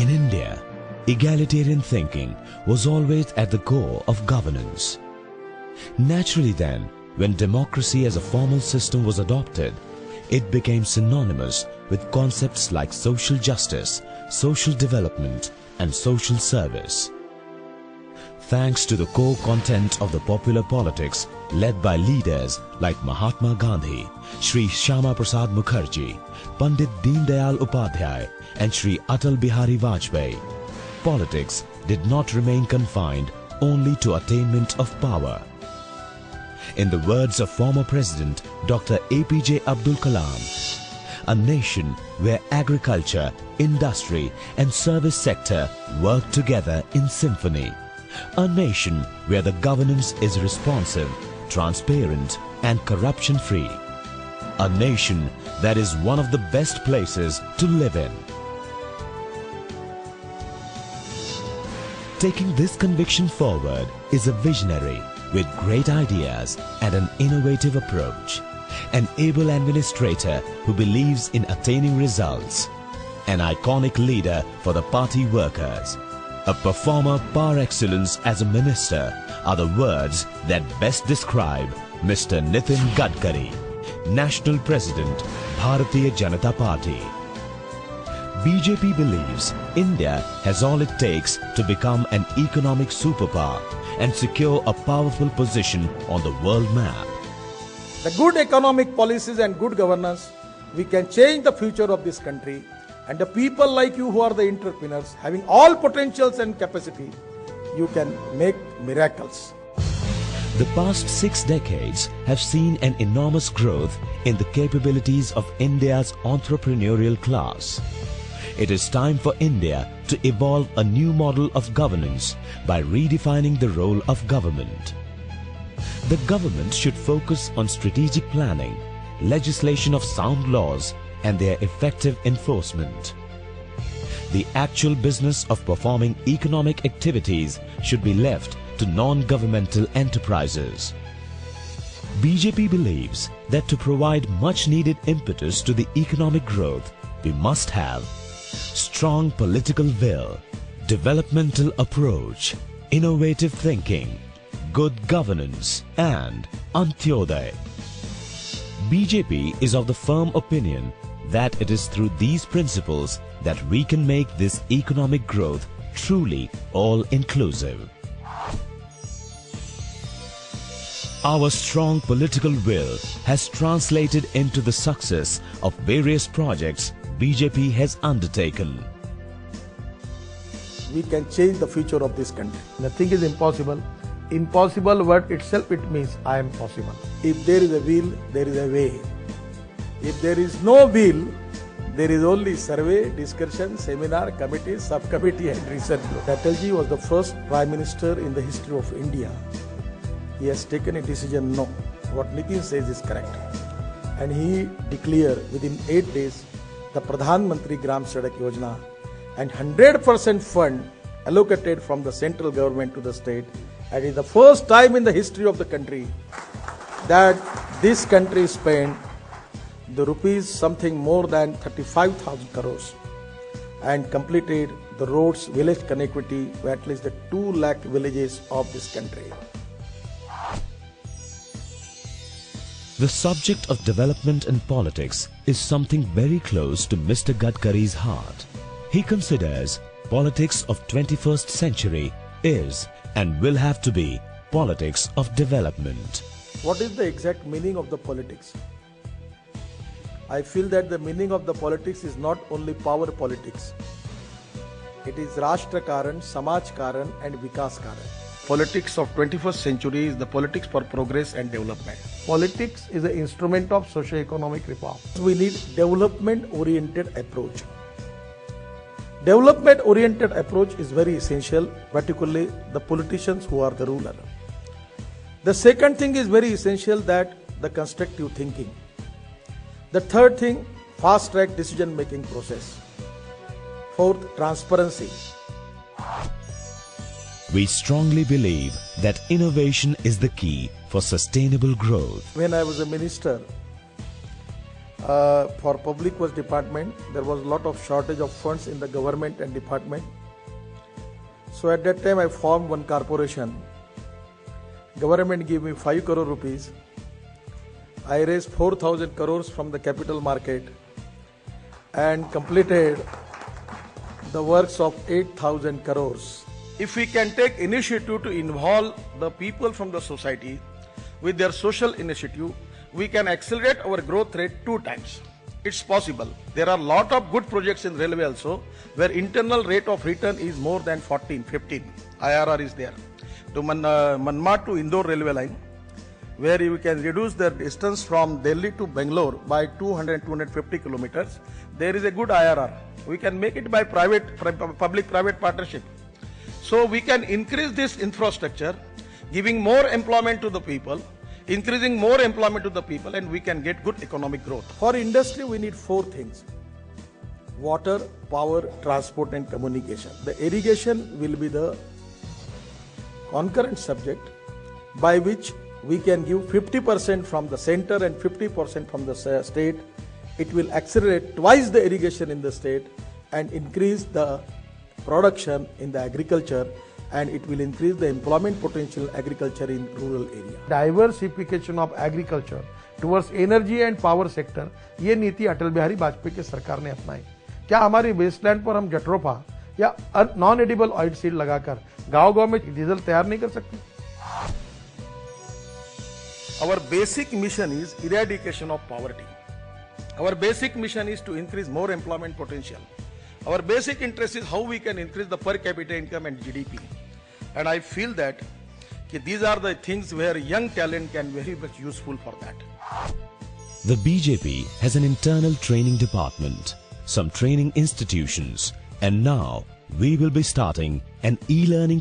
In India, egalitarian thinking was always at the core of governance. Naturally then, when democracy as a formal system was adopted, it became synonymous with concepts like social justice, social development and social service. Thanks to the core content of the popular politics led by leaders like Mahatma Gandhi, Shri Shyama Prasad Mukherjee, Pandit Deen Dayal Upadhyay and Shri Atal Bihari Vajpayee, politics did not remain confined only to attainment of power. In the words of former President Dr. APJ Abdul Kalam, a nation where agriculture, industry and service sector work together in symphony. A nation where the governance is responsive, transparent and corruption-free. A nation that is one of the best places to live in. Taking this conviction forward is a visionary with great ideas and an innovative approach. An able administrator who believes in attaining results. An iconic leader for the party workers. A performer par excellence as a minister are the words that best describe Mr. Nitin Gadkari, National President, Bharatiya Janata Party. BJP believes India has all it takes to become an economic superpower and secure a powerful position on the world map. The good economic policies and good governance, we can change the future of this country, and the people like you who are the entrepreneurs, having all potentials and capacity, you can make miracles. The past 6 decades have seen an enormous growth in the capabilities of India's entrepreneurial class. It is time for India to evolve a new model of governance by redefining the role of government. The government should focus on strategic planning, legislation of sound laws and their effective enforcement. The actual business of performing economic activities should be left to non-governmental enterprises. BJP believes that to provide much needed impetus to the economic growth, we must have strong political will, developmental approach, innovative thinking, good governance and Antyodaya. BJP is of the firm opinion that it is through these principles that we can make this economic growth truly all-inclusive. Our strong political will has translated into the success of various projects BJP has undertaken. We can change the future of this country. Nothing is impossible. Impossible word itself, it means I am possible. If there is a will, there is a way. If there is no will, there is only survey, discussion, seminar, committee, subcommittee and research. Atalji was the first Prime Minister in the history of India. He has taken a decision, no, what Nitin says is correct. And he declared within 8 days the Pradhan Mantri Gram Sadak Yojana and 100% fund allocated from the central government to the state. And it is the first time in the history of the country that this country spent the rupees something more than 35,000 crores and completed the roads, village connectivity to at least the 2 lakh villages of this country. The subject of development and politics is something very close to Mr. Gadkari's heart. He considers politics of 21st century is and will have to be politics of development. What is the exact meaning of the politics? I feel that the meaning of the politics is not only power politics. It is Rashtra Karan, Samaj Karan and Vikas Karan. Politics of 21st century is the politics for progress and development. Politics is an instrument of socio-economic reform. We need development-oriented approach. Development-oriented approach is very essential, particularly the politicians who are the ruler. The second thing is very essential, that the constructive thinking. The third thing, fast-track decision-making process. Fourth, transparency. We strongly believe that innovation is the key for sustainable growth. When I was a minister, for public works department. There was a lot of shortage of funds in the government and department. So at that time I formed one corporation. Government gave me 5 crore rupees. I raised 4,000 crores from the capital market and completed the works of 8,000 crores. If we can take initiative to involve the people from the society with their social initiative, we can accelerate our growth rate 2 times. It's possible. There are a lot of good projects in railway also where internal rate of return is more than 14, 15. IRR is there. To Manmad to Indore railway line, where you can reduce the distance from Delhi to Bangalore by 250 kilometers, there is a good IRR. We can make it by public-private partnership. So we can increase this infrastructure, giving more employment to the people, increasing more employment to the people, and we can get good economic growth. For industry, we need 4 things: water, power, transport, and communication. The irrigation will be the concurrent subject by which we can give 50% from the center and 50% from the state. It will accelerate twice the irrigation in the state and increase the production in the agriculture, and it will increase the employment potential agriculture in rural area. Diversification of agriculture towards energy and power sector, ये नीति अटल बिहारी वाजपेयी की सरकार ने अपनाई। क्या हमारी Westland पर हम जट्रोफा या नॉन एडिबल ऑयल सीड लगाकर गांव-गांव में डीजल तैयार नहीं कर सकते? Our basic mission is eradication of poverty. Our basic mission is to increase more employment potential. Our basic interest is how we can increase the per capita income and GDP. And I feel that these are the things where young talent can be very much useful for that. The BJP has an internal training department, some training institutions, and now we will be starting an e-learning